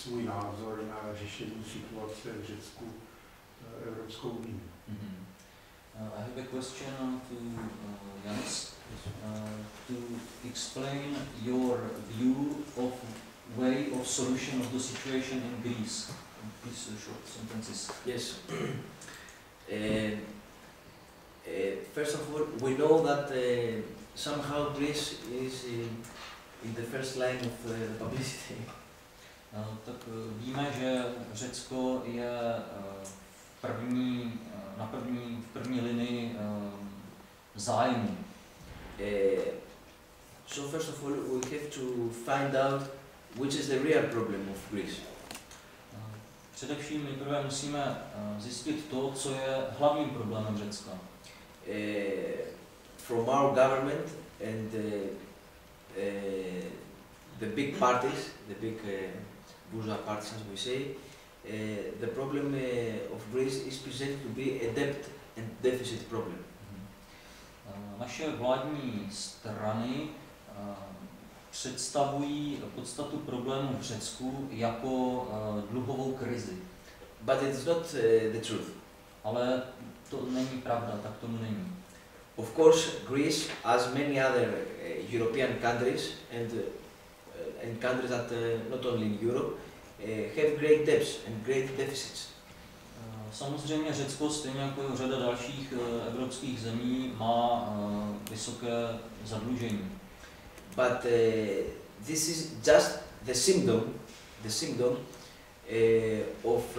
svůj názor na řešení situace v Řecku Evropskou unii. I have a question to Janis to explain your view of way of solution of the situation in Greece. These short sentences. Yes. First of all, we know that somehow Greece is in the first line of the publicity. Tak víme, že Řecko je v první linii zájmu. So first of all, we have to find out which is the real problem of Greece. Především nejprve musíme zjistit to, co je hlavním problémem Řecka. From our government and the big parties, the big bourgeois parties, as we say, the problem of Greece is presented to be a debt and deficit problem. Naše vládní strany představují podstatu problémů v Řecku jako dluhovou krizi. But it is not the truth. Ale to není pravda, tak tomu není. Of course, Greece, as many other European countries and countries that not only in Europe, have great debts and great deficits. Samozřejmě Řecko, stejně jako řada dalších evropských zemí, má vysoké zadlužení. But this is just the symptom of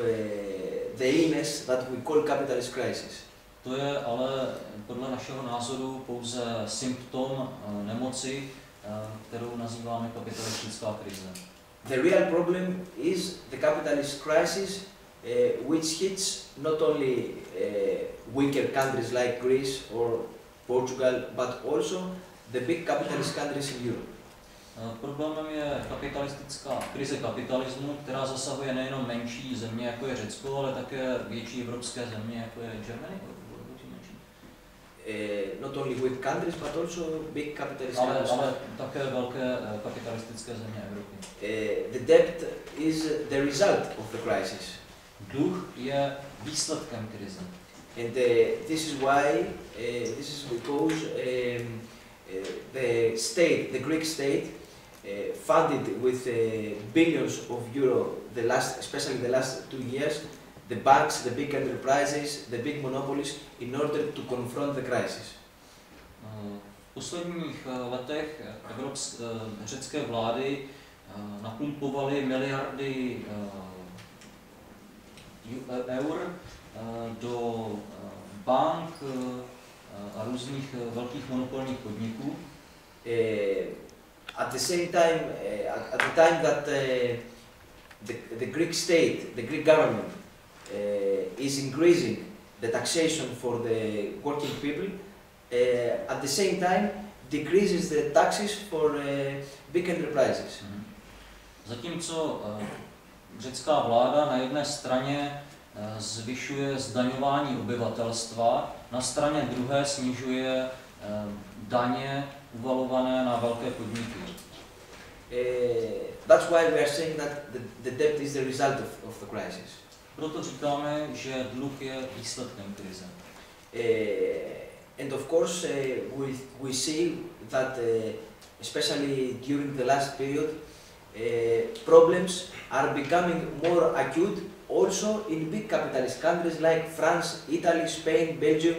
the illness that we call capitalist crisis. To je ale podle našeho názoru pouze symptom nemoci, kterou nazýváme kapitalistická krize. The real problem is the capitalist crisis, which hits not only weaker countries like Greece or Portugal, but also the big capitalist countries in Europe. Problémem je krize kapitalismu, která zasahuje nejenom menší země, jako je Řecko, ale také větší evropské země, jako je Germany. Not only weak countries, but also big capitalist countries. Ale také velké kapitalistické země Evropy. The debt is the result of the crisis. Dluh je výsledkem krize. And this is why, this is because the state, the Greek state, funded with billions of euro especially the last 2 years, the banks, the big enterprises, the big monopolies, in order to confront the crisis. V posledních letech řecké vlády napumpovaly miliardy eur do bank a různých velkých monopolních podniků. At the same time, at the time that the Greek state, the Greek government, is increasing the taxation for the working people, at the same time decreases the taxes for big enterprises. Zatímco řecká vláda na jedné straně zvyšuje zdaňování obyvatelstva, na straně druhé snižuje daně uvalované na velké podniky. That's why we are saying that the debt is the result of the crisis. Proto říkáme, že dluh je výsledkem krize. And of course, we see that, especially during the last period, problems are becoming more acute also in big capitalist countries like France, Italy, Spain, Belgium.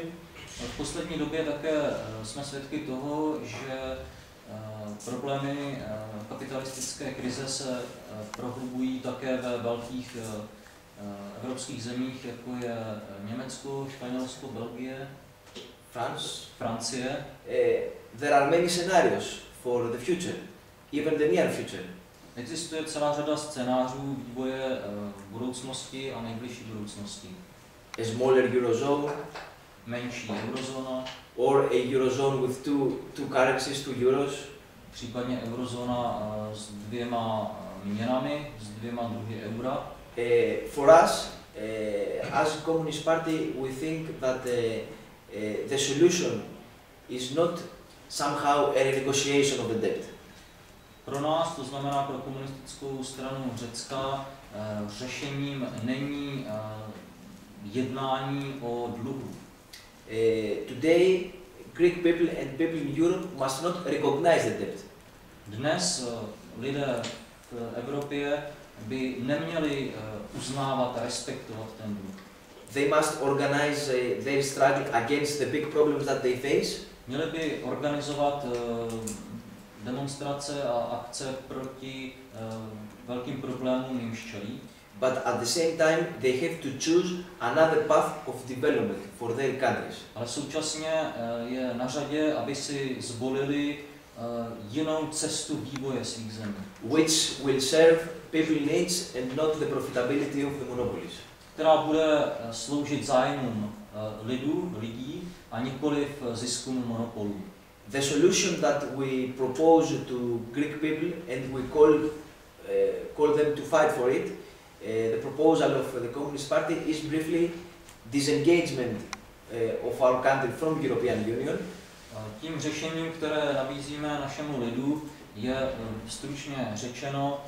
V poslední době také jsme svědky toho, že problémy kapitalistické krize se prohlubují také ve velkých evropských zemích, jako je Německo, Španělsko, Belgie, Francie. There are many scenarios for the future, even the near future. Existuje celá řada scénářů vývoje budoucnosti a nejbližší budoucnosti. A smaller eurozone, menší eurozóna, or a eurozone with two currencies, 2 euros. Případně eurozóna s 2 měnami, s 2 druhy eura. For us, as a Communist Party, we think that the solution is not somehow a renegotiation of the debt. Pro nás, to znamená pro komunistickou stranu Řecka, řešením není jednání o dluhu. Today, Greek people and people in Europe must not recognize the debt. Dnes lidé v Evropě by neměli uznávat a respektovat ten dluh. They must organize their struggle against the big problems that they face. Měli by organizovat demonstrace a akce proti velkým problémům, jimž čelí. But at the same time, they have to choose another path of development for their countries. Ale současně je na řadě, aby si zvolili jinou cestu vývoje svých zemí. Which will serve people needs and not the profitability of the monopolies. Která bude sloužit zájmům lidí a nikoliv ziskům monopolů. The solution that we propose to Greek people and we call them to fight for it, the proposal of the Communist Party is briefly disengagement of our country from European Union. Tím řešením, které nabízíme našemu lidu, je stručně řečeno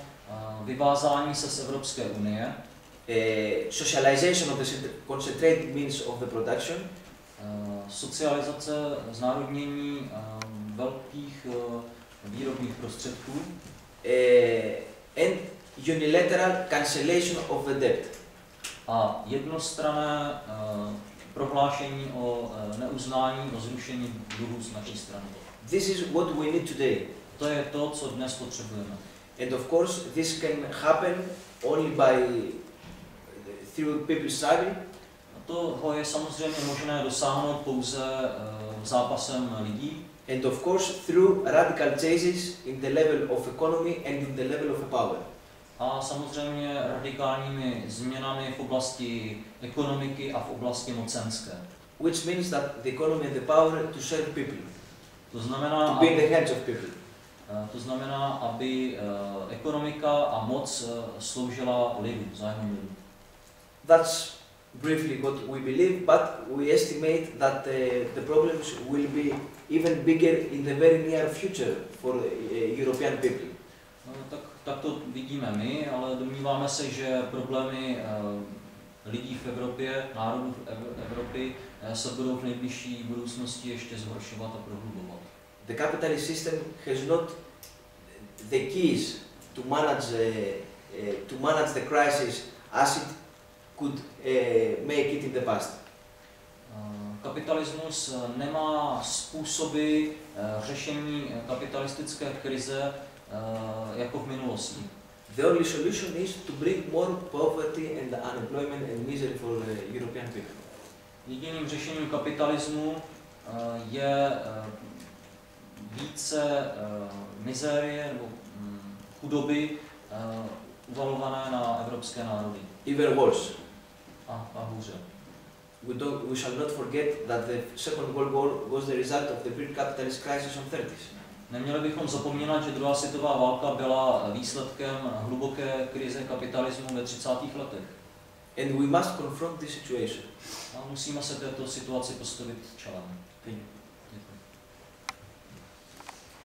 vyvázání se z Evropské unie, socialization of the concentrated means of the production, socializace, znárodnění velkých výrobních prostředků and unilateral cancellation of the debt. A jednostranné prohlášení o neuznání, o zrušení dluhů z naší strany. This is what we need today. To je to, co dnes potřebujeme. And of course, this can happen only through people's struggle. Toho je samozřejmě možné dosáhnout pouze zápasem lidí. And of course, through radical changes in the level of economy and in the level of power. A samozřejmě radikálními změnami v oblasti ekonomiky a v oblasti mocenské. Which means that the economy and the power to serve people. To znamená, to be in the hands of people. To znamená, aby ekonomika a moc sloužila lidu, zájmu lidu. That's briefly what we believe, but we estimate that the problems will be even bigger in the very near future for European people. No, tak to vidíme my, ale domníváme se, že problémy lidí v Evropě, národů v Evropě se budou v nejbližší budoucnosti ještě zhoršovat a prohlubovat. The capitalist system has not the keys to manage the crisis as it could make it in the past. Kapitalismus nemá způsoby řešení kapitalistické krize jako v minulosti. The only solution is to bring more poverty and unemployment and misery for the European people. Jediným řešením kapitalismu je více mizérie nebo chudoby uvalované na evropské národy. Even worse. A hůře. We shall not forget that the Second World War was the result of the big capitalist crisis of the 30s. Neměli bychom zapomínat, že druhá světová válka byla výsledkem hluboké krize kapitalismu ve 30. letech. And we must confront this situation. A musíme se této situaci postavit čelem.